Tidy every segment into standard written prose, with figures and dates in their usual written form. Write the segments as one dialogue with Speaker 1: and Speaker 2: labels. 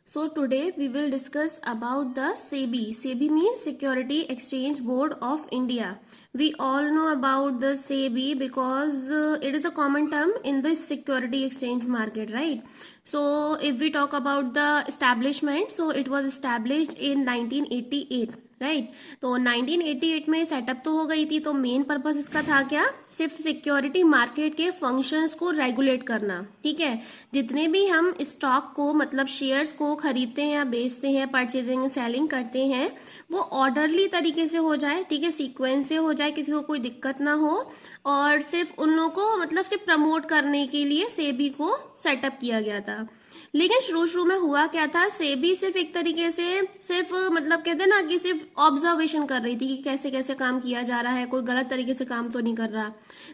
Speaker 1: So today we will discuss about the SEBI. SEBI means Security Exchange Board of India. We all know about the SEBI because it is a common term in the security exchange market, right? So if we talk about the establishment, so it was established in 1988. Right तो 1988 में setup तो हो गई थी। तो main purpose इसका था क्या, सिर्फ सिक्योरिटी मार्केट के फंक्शंस को रेगुलेट करना। ठीक है, जितने भी हम स्टॉक को मतलब शेयर्स को खरीदते हैं या बेचते हैं, परचेजिंग सेलिंग करते हैं, वो ऑर्डरली तरीके से हो जाए। ठीक है, सीक्वेंस से हो जाए, किसी को कोई दिक्कत ना हो। और सिर्फ उन लोगों को मतलब सिर्फ प्रमोट करने के लिए सेबी को सेटअप किया गया था। लेकिन शुरू में हुआ क्या था, सेबी सिर्फ एक तरीके से सिर्फ मतलब कहते हैं ना कि सिर्फ ऑब्जर्वेशन कर रही थी कि कैसे कैसे काम किया जा रहा है, कोई गलत तरीके से काम तो नहीं कर रहा।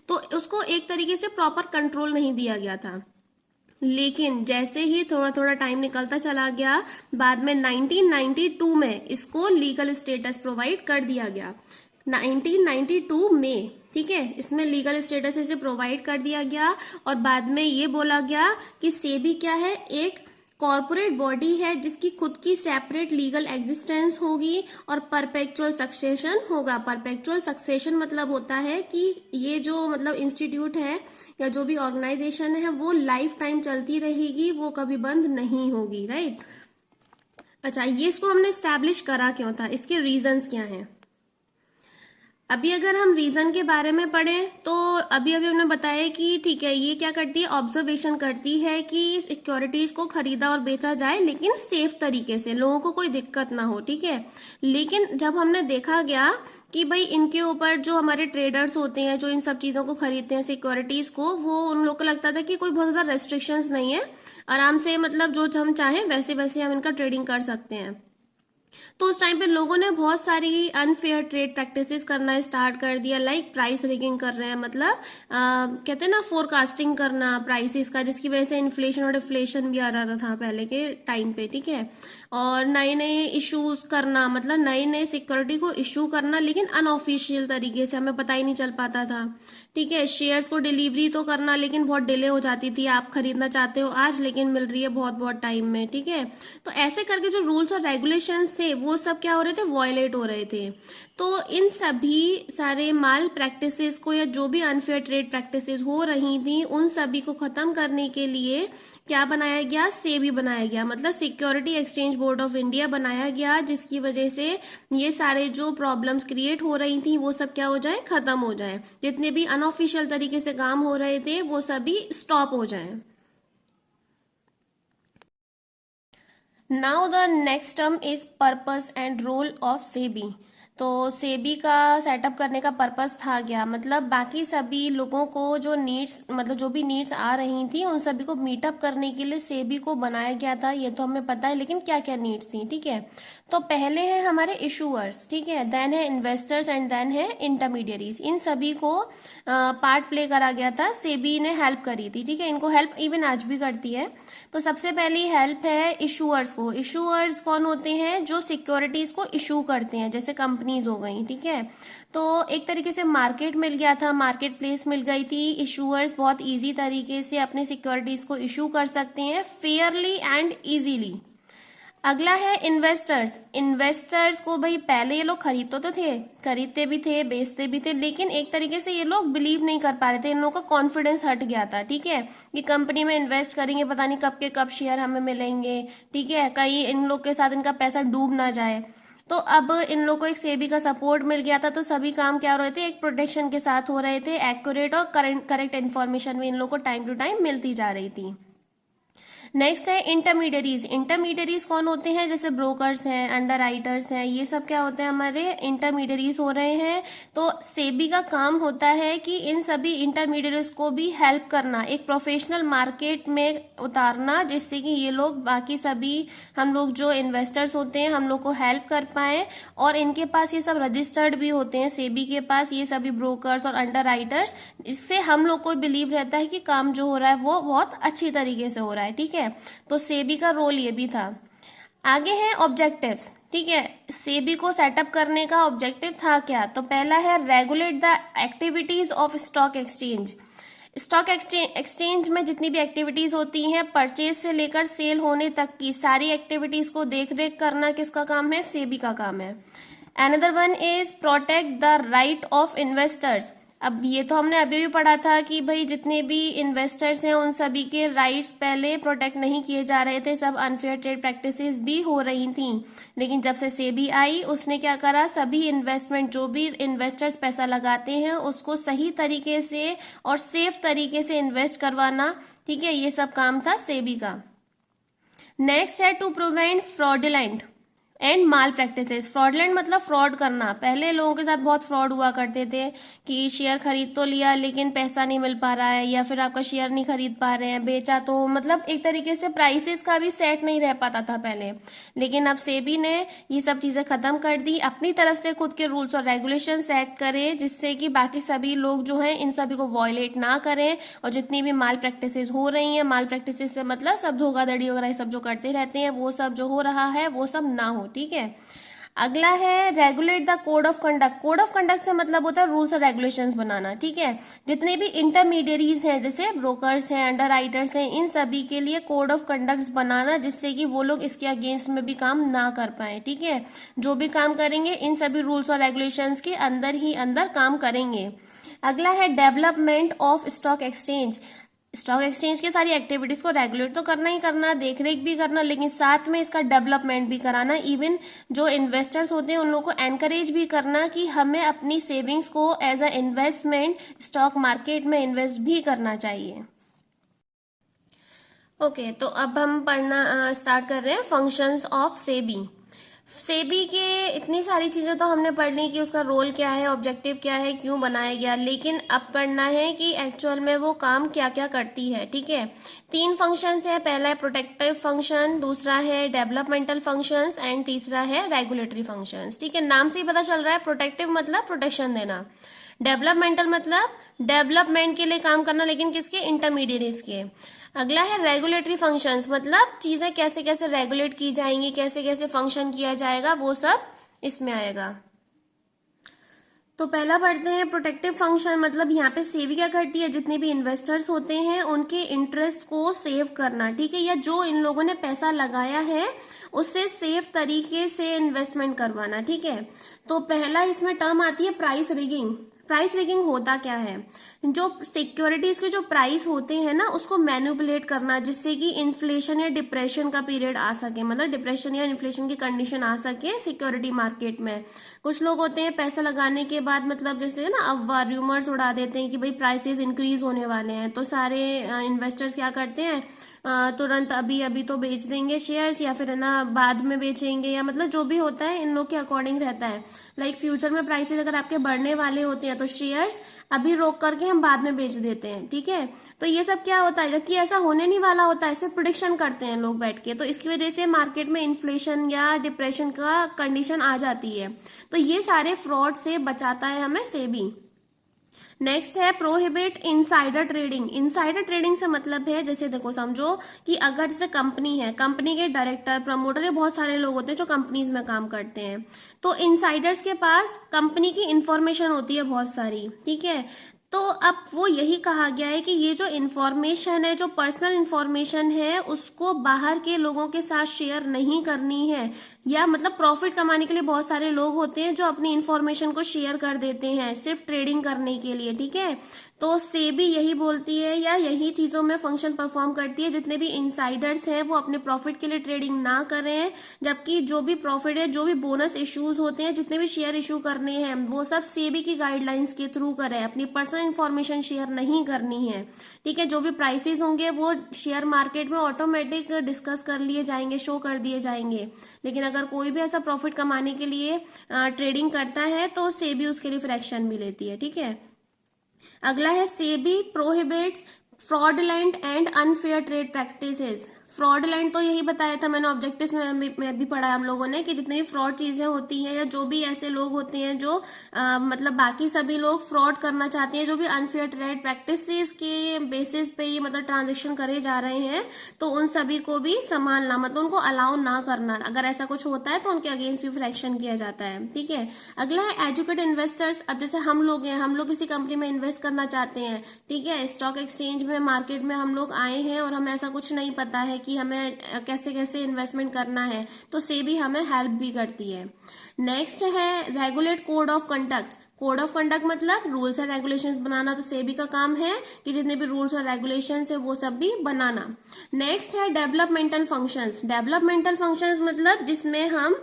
Speaker 1: तो उसको एक तरीके से प्रॉपर कंट्रोल नहीं दिया गया था। लेकिन जैसे ही थोड़ा थोड़ा टाइम निकलता चला गया, बाद में 1992 में इसको लीगल स्टेटस प्रोवाइड कर दिया गया। 1992 में, ठीक है, इसमें लीगल स्टेटस इसे प्रोवाइड कर दिया गया। और बाद में ये बोला गया कि सेबी क्या है, एक कॉरपोरेट बॉडी है जिसकी खुद की सेपरेट लीगल एग्जिस्टेंस होगी और परपेचुअल सक्सेशन होगा। परपेचुअल सक्सेशन मतलब होता है कि ये जो मतलब इंस्टीट्यूट है या जो भी ऑर्गेनाइजेशन है वो लाइफ टाइम चलती रहेगी, वो कभी बंद नहीं होगी। राइट, अच्छा, ये इसको हमने स्टैब्लिश करा क्यों था, इसके रीजंस क्या हैं। अभी अगर हम रीजन के बारे में पढ़ें तो अभी अभी हमने बताया कि ठीक है, ये क्या करती है, ऑब्जर्वेशन करती है कि सिक्योरिटीज को खरीदा और बेचा जाए लेकिन सेफ तरीके से, लोगों को कोई दिक्कत ना हो। ठीक है, लेकिन जब हमने देखा गया कि भाई इनके ऊपर जो हमारे ट्रेडर्स होते हैं, जो इन सब चीज़ों को खरीदते हैं सिक्योरिटीज को, वो उन लोग को लगता था कि कोई बहुत ज़्यादा रेस्ट्रिक्शंस नहीं है, आराम से मतलब जो हम चाहें वैसे वैसे हम इनका ट्रेडिंग कर सकते हैं। तो उस टाइम पे लोगों ने बहुत सारी अनफेयर ट्रेड प्रैक्टिसेस करना स्टार्ट कर दिया। लाइक प्राइस रिगिंग कर रहे हैं, मतलब कहते हैं ना फोरकास्टिंग करना प्राइसेस का, जिसकी वजह से इन्फ्लेशन और डिफ्लेशन भी आ जाता था पहले के टाइम पे। ठीक है, और नए नए इश्यूज करना, मतलब नए नए सिक्योरिटी को इशू करना, लेकिन अनऑफिशियल तरीके से, हमें पता ही नहीं चल पाता था। ठीक है, शेयर्स को डिलीवरी तो करना लेकिन बहुत डिले हो जाती थी। आप खरीदना चाहते हो आज लेकिन मिल रही है बहुत बहुत टाइम में। ठीक है, तो ऐसे करके जो रूल्स और रेगुलेशंस थे वो सब क्या हो रहे थे, वायलेट हो रहे थे। तो इन सभी सारे माल प्रैक्टिसेस को या जो भी अनफेयर ट्रेड प्रैक्टिसेस हो रही थी उन सभी को खत्म करने के लिए क्या बनाया गया, सेबी बनाया गया, मतलब security exchange board of India बनाया गया, जिसकी वजह से ये सारे जो प्रॉब्लम्स क्रिएट हो रही थी वो सब क्या हो जाए, खत्म हो जाए। जितने भी अनऑफिशियल तरीके से काम हो रहे थे वो सभी स्टॉप हो जाए। Now the next term is purpose and role of SEBI. तो सेबी का सेटअप करने का पर्पस था क्या, मतलब बाकी सभी लोगों को जो नीड्स, मतलब जो भी नीड्स आ रही थी उन सभी को मीटअप करने के लिए सेबी को बनाया गया था, ये तो हमें पता है। लेकिन क्या क्या नीड्स थी, ठीक है, तो पहले हैं हमारे इशूअर्स, ठीक है, देन है इन्वेस्टर्स एंड देन है इंटरमीडियरीज। इन सभी को पार्ट प्ले करा गया था, सेबी ने हेल्प करी थी। ठीक है, इनको हेल्प इवन आज भी करती है। तो सबसे पहली हेल्प है इशूअर्स को। इशूअर्स कौन होते हैं, जो सिक्योरिटीज को इशू करते हैं, जैसे कंपनीज हो गई। ठीक है, तो एक तरीके से मार्केट मिल गया था, मार्केट प्लेस मिल गई थी। इशूअर्स बहुत इजी तरीके से अपने सिक्योरिटीज को इशू कर सकते हैं फेयरली एंड इजीली। अगला है इन्वेस्टर्स। इन्वेस्टर्स को भाई पहले ये लोग खरीदते थे, खरीदते भी थे, बेचते भी थे, लेकिन एक तरीके से ये लोग बिलीव नहीं कर पा रहे थे, इन लोगों का कॉन्फिडेंस हट गया था। ठीक है, कि कंपनी में इन्वेस्ट करेंगे, पता नहीं कब के कब शेयर हमें मिलेंगे। ठीक है, कहीं इन लोग के साथ इनका पैसा डूब ना जाए। तो अब इन लोगों को एक सेबी का सपोर्ट मिल गया था, तो सभी काम क्या हो रहे थे, एक प्रोटेक्शन के साथ हो रहे थे। एक्यूरेट और करेक्ट इन्फॉर्मेशन भी इन लोगों को टाइम टू टाइम मिलती जा रही थी। नेक्स्ट है इंटरमीडियरीज। इंटरमीडियरीज कौन होते हैं, जैसे ब्रोकर्स हैं, अंडर राइटर्स हैं, ये सब क्या होते हैं, हमारे इंटरमीडियरीज हो रहे हैं। तो सेबी का काम होता है कि इन सभी इंटरमीडियरीज को भी हेल्प करना, एक प्रोफेशनल मार्केट में उतारना, जिससे कि ये लोग बाकी सभी हम लोग जो इन्वेस्टर्स होते हैं हम लोग को हेल्प कर पाए। और इनके पास ये सब रजिस्टर्ड भी होते हैं सेबी के पास, ये सभी ब्रोकर्स और अंडर राइटर्स, इससे हम लोग को बिलीव रहता है कि काम जो हो रहा है वो बहुत अच्छी तरीके से हो रहा है। ठीक है, तो सेबी का रोल ये भी था। आगे है ऑब्जेक्टिव्स। ठीक है, सेबी को सेटअप करने का ऑब्जेक्टिव था क्या, तो पहला है regulate the activities of stock exchange. Stock exchange में जितनी भी एक्टिविटीज होती हैं, परचेज से लेकर सेल होने तक की सारी एक्टिविटीज को देख रेख करना किसका काम है? सेबी का काम है। Another one is protect the right of investors. अब ये तो हमने अभी भी पढ़ा था कि भाई जितने भी इन्वेस्टर्स हैं उन सभी के राइट्स पहले प्रोटेक्ट नहीं किए जा रहे थे, सब अनफेयर ट्रेड प्रैक्टिसेस भी हो रही थी। लेकिन जब से सेबी आई उसने क्या करा, सभी इन्वेस्टमेंट जो भी इन्वेस्टर्स पैसा लगाते हैं उसको सही तरीके से और सेफ तरीके से इन्वेस्ट करवाना, ठीक है, ये सब काम था सेबी का। नेक्स्ट है to prevent fraudulent and mal practices. Fraudulent मतलब फ्रॉड करना। पहले लोगों के साथ बहुत फ्रॉड हुआ करते थे कि शेयर खरीद तो लिया लेकिन पैसा नहीं मिल पा रहा है, या फिर आपका शेयर नहीं खरीद पा रहे हैं, बेचा तो मतलब एक तरीके से प्राइसेस का भी सेट नहीं रह पाता था पहले। लेकिन अब सेबी ने ये सब चीज़ें ख़त्म कर दी, अपनी तरफ से खुद के रूल्स और रेगुलेशन सेट करे जिससे कि बाकी सभी लोग जो हैं इन सभी को वॉयलेट ना करें। और जितनी भी माल प्रैक्टिसेस हो रही हैं, माल प्रैक्टिसेस से मतलब सब धोखाधड़ी वगैरह सब जो करते रहते हैं वो सब जो हो रहा है वो सब ना हो, ठीक है। अगला है regulate the code of conduct. Code of conduct से मतलब होता है रूल्स और रेगुलेशंस बनाना, ठीक है। जितने भी इंटरमीडियरीज हैं जैसे ब्रोकर्स हैं, अंडर राइटर्स हैं, इन सभी के लिए कोड ऑफ कंडक्ट बनाना जिससे कि वो लोग इसके अगेंस्ट में भी काम ना कर पाए, ठीक है। जो भी काम करेंगे इन सभी रूल्स और रेगुलेशंस के अंदर ही अंदर काम करेंगे। अगला है development of stock exchange. Stock exchange की सारी एक्टिविटीज को रेगुलेट तो करना ही करना, देख रेख भी करना, लेकिन साथ में इसका डेवलपमेंट भी कराना। इवन जो इन्वेस्टर्स होते हैं उन लोगों को एनकरेज भी करना कि हमें अपनी सेविंग्स को as a investment stock market में इन्वेस्ट भी करना चाहिए। ओके, तो अब हम पढ़ना स्टार्ट कर रहे हैं फंक्शंस ऑफ सेबी। सेबी के इतनी सारी चीज़ें तो हमने पढ़ ली कि उसका रोल क्या है, ऑब्जेक्टिव क्या है, क्यों बनाया गया, लेकिन अब पढ़ना है कि एक्चुअल में वो काम क्या क्या करती है, ठीक है। 3 फंक्शंस है, पहला है प्रोटेक्टिव फंक्शन, दूसरा है डेवलपमेंटल फंक्शंस एंड तीसरा है रेगुलेटरी फंक्शंस, ठीक है। नाम से ही पता चल रहा है, प्रोटेक्टिव मतलब प्रोटेक्शन देना, डेवलपमेंटल मतलब डेवलपमेंट के लिए काम करना, लेकिन किसके? इंटरमीडिएट्स के। अगला है रेगुलेटरी फंक्शंस, मतलब चीज़ें कैसे कैसे रेगुलेट की जाएंगी, कैसे कैसे फंक्शन किया जाएगा, वो सब इसमें आएगा। तो पहला पढ़ते हैं प्रोटेक्टिव फंक्शन। मतलब यहाँ पे सेबी क्या करती है, जितने भी इन्वेस्टर्स होते हैं उनके इंटरेस्ट को सेव करना, ठीक है, या जो इन लोगों ने पैसा लगाया है उससे सेफ तरीके से इन्वेस्टमेंट करवाना, ठीक है। तो पहला इसमें टर्म आती है प्राइस रिगिंग। प्राइस रिगिंग होता क्या है, जो सिक्योरिटीज के जो प्राइस होते हैं ना उसको मैनिपुलेट करना जिससे कि इन्फ्लेशन या डिप्रेशन का पीरियड आ सके, मतलब डिप्रेशन या इन्फ्लेशन की कंडीशन आ सके सिक्योरिटी मार्केट में। कुछ लोग होते हैं पैसा लगाने के बाद मतलब जैसे ना अफवाह रूमर्स उड़ा देते हैं कि भाई प्राइसेस इंक्रीज होने वाले हैं, तो सारे इन्वेस्टर्स क्या करते हैं, तुरंत अभी अभी तो बेच देंगे शेयर्स, या फिर है ना बाद में बेचेंगे, या मतलब जो भी होता है इन लोग के अकॉर्डिंग रहता है। लाइक फ्यूचर में प्राइसेस अगर आपके बढ़ने वाले होते हैं तो शेयर्स अभी रोक करके हम बाद में बेच देते हैं, ठीक है। तो ये सब क्या होता है, जबकि ऐसा होने नहीं वाला होता है, सिर्फ प्रिडिक्शन करते हैं लोग बैठ के, तो इसकी वजह से मार्केट में इन्फ्लेशन या डिप्रेशन का कंडीशन आ जाती है। तो ये सारे फ्रॉड से बचाता है हमें सेबी। नेक्स्ट है prohibit insider trading. Insider trading से मतलब है, जैसे देखो समझो कि अगर जैसे कंपनी है, कंपनी के डायरेक्टर, प्रमोटर, ये बहुत सारे लोग होते हैं जो कंपनीज में काम करते हैं, तो इनसाइडर्स के पास कंपनी की इंफॉर्मेशन होती है बहुत सारी, ठीक है। तो अब वो यही कहा गया है कि ये जो इन्फॉर्मेशन है, जो पर्सनल इन्फॉर्मेशन है, उसको बाहर के लोगों के साथ शेयर नहीं करनी है। या मतलब प्रॉफिट कमाने के लिए बहुत सारे लोग होते हैं जो अपनी इन्फॉर्मेशन को शेयर कर देते हैं सिर्फ ट्रेडिंग करने के लिए, ठीक है। तो सेबी यही बोलती है या यही चीज़ों में फंक्शन परफॉर्म करती है, जितने भी इनसाइडर्स हैं वो अपने प्रॉफिट के लिए ट्रेडिंग ना करें, जबकि जो भी प्रॉफिट है, जो भी बोनस इश्यूज होते हैं, जितने भी शेयर इशू करने हैं, वो सब सेबी की गाइडलाइंस के थ्रू करें, अपनी पर्सनल इन्फॉर्मेशन शेयर नहीं करनी है, ठीक है। जो भी प्राइसेस होंगे वो शेयर मार्केट में ऑटोमेटिक डिस्कस कर लिए जाएंगे, शो कर दिए जाएंगे, लेकिन अगर कोई भी ऐसा प्रॉफिट कमाने के लिए ट्रेडिंग करता है तो सेबी उसके लिए फिर एक्शन भी लेती है, ठीक है। अगला है SEBI prohibits fraudulent and unfair trade practices. Fraudulent तो यही बताया था मैंने ऑब्जेक्टिव्स में भी पढ़ा हम लोगों ने कि जितनी भी फ्रॉड चीजें होती हैं या जो भी ऐसे लोग होते हैं जो मतलब बाकी सभी लोग फ्रॉड करना चाहते हैं, जो भी अनफेयर ट्रेड प्रैक्टिसेस के बेसिस पे ये मतलब ट्रांजेक्शन करे जा रहे हैं, तो उन सभी को भी संभालना, मतलब उनको अलाउ ना करना। अगर ऐसा कुछ होता है तो उनके अगेंस्ट भी फिर एक्शन किया जाता है। ठीक है, अगला है एजुकेट इन्वेस्टर्स। अब जैसे हम लोग हैं, हम लोग किसी कंपनी में इन्वेस्ट करना चाहते हैं, ठीक है, स्टॉक एक्सचेंज में, मार्केट में हम लोग आए हैं और हमें ऐसा कुछ नहीं पता है कि हमें कैसे कैसे इन्वेस्टमेंट करना है, तो सेबी हमें हेल्प भी करती है। नेक्स्ट है regulate code of conduct. Code of conduct मतलब रूल्स एंड रेगुलेशंस बनाना, तो सेबी का काम है कि जितने भी रूल्स और रेगुलेशंस है वो सब भी बनाना। नेक्स्ट है डेवलपमेंटल फंक्शंस। डेवलपमेंटल फंक्शंस मतलब जिसमें हम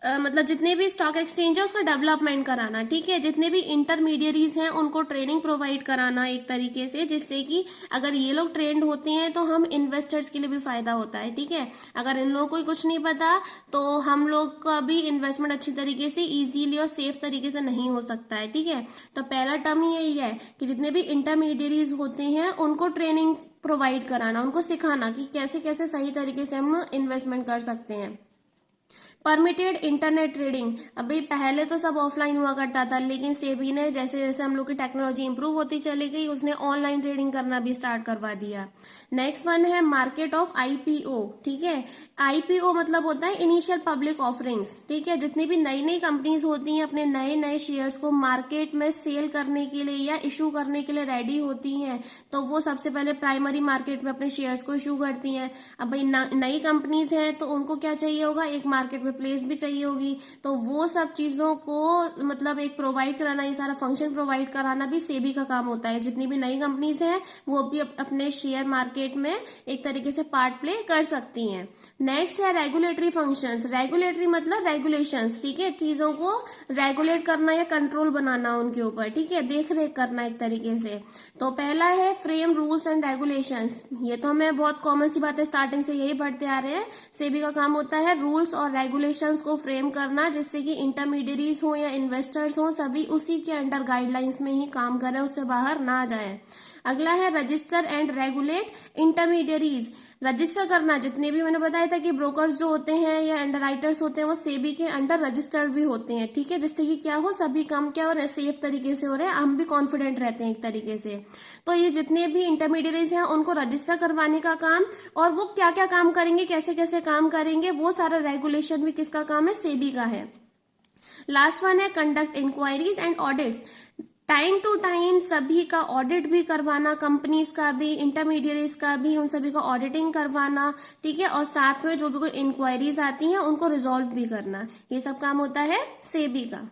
Speaker 1: मतलब जितने भी स्टॉक एक्सचेंज है उसका डेवलपमेंट कराना, ठीक है, जितने भी इंटरमीडियरीज हैं उनको ट्रेनिंग प्रोवाइड कराना एक तरीके से, जिससे कि अगर ये लोग ट्रेंड होते हैं तो हम इन्वेस्टर्स के लिए भी फायदा होता है। ठीक है, अगर इन लोगों को कुछ नहीं पता तो हम लोग का भी इन्वेस्टमेंट अच्छी तरीके से इजीली और सेफ तरीके से नहीं हो सकता है। ठीक है, तो पहला टर्म ही यही है कि जितने भी इंटरमीडियरीज होते हैं उनको ट्रेनिंग प्रोवाइड कराना, उनको सिखाना कि कैसे कैसे सही तरीके से हम इन्वेस्टमेंट कर सकते हैं। Permitted internet trading. अभी पहले तो सब ऑफलाइन हुआ करता था, लेकिन सेबी ने जैसे जैसे हम लोग की टेक्नोलॉजी इंप्रूव होती चली गई, उसने ऑनलाइन ट्रेडिंग करना भी स्टार्ट करवा दिया। नेक्स्ट वन है मार्केट ऑफ आईपीओ। ठीक है, आईपीओ मतलब होता है इनिशियल पब्लिक ऑफरिंग्स। ठीक है, जितनी भी नई नई कंपनीज होती हैं अपने नए नए शेयर्स को मार्केट में सेल करने के लिए या इशू करने के लिए रेडी होती हैं, तो वो सबसे पहले प्राइमरी मार्केट में अपने शेयर्स को इशू करती हैं। अब भाई नई कंपनीज हैं तो उनको क्या चाहिए होगा, एक मार्केट प्लेस भी चाहिए होगी, तो वो सब चीजों को मतलब एक प्रोवाइड कराना, ये सारा फंक्शन प्रोवाइड कराना भी सेबी का काम होता है। जितनी भी नई कंपनीज हैं वो भी अपने शेयर मार्केट में एक तरीके से पार्ट प्ले कर सकती हैं। नेक्स्ट है रेगुलेटरी फंक्शंस। रेगुलेटरी मतलब रेगुलेशंस, ठीक है, चीजों को रेगुलेट करना या कंट्रोल बनाना उनके ऊपर, ठीक है, देख रेख करना एक तरीके से। तो पहला है फ्रेम रूल्स एंड रेगुलेशंस। ये तो हमें बहुत कॉमन सी बात है, स्टार्टिंग से यही पढ़ते आ रहे हैं। सेबी का काम होता है रूल्स और रेगुलेशंस को फ्रेम करना, जिससे कि इंटरमीडियरीज हो या इन्वेस्टर्स हो सभी उसी के अंडर गाइडलाइंस में ही काम करें, उससे बाहर ना जाए। अगला है register and regulate intermediaries. Register करना, जितने भी मैंने बताया था कि ब्रोकर्स जो होते हैं या अंडरराइटर्स होते हैं वो सेबी के अंडर रजिस्टर्ड भी होते हैं। ठीक है, जिससे कि क्या हो, सभी काम क्या हो रहे हैं, सेफ तरीके से हो रहे हैं, हम भी कॉन्फिडेंट रहते हैं एक तरीके से। तो ये जितने भी इंटरमीडियरीज हैं उनको रजिस्टर करवाने का काम, और वो क्या क्या काम करेंगे, कैसे कैसे काम करेंगे, वो सारा रेगुलेशन भी किसका काम है, सेबी का है। लास्ट वन है conduct inquiries and audits. Time to time सभी का ऑडिट भी करवाना, कंपनीज का भी, इंटरमीडियरीज का भी, उन सभी का ऑडिटिंग करवाना, ठीक है, और साथ में जो भी कोई इंक्वायरीज आती हैं उनको रिजॉल्व भी करना, ये सब काम होता है सेबी का।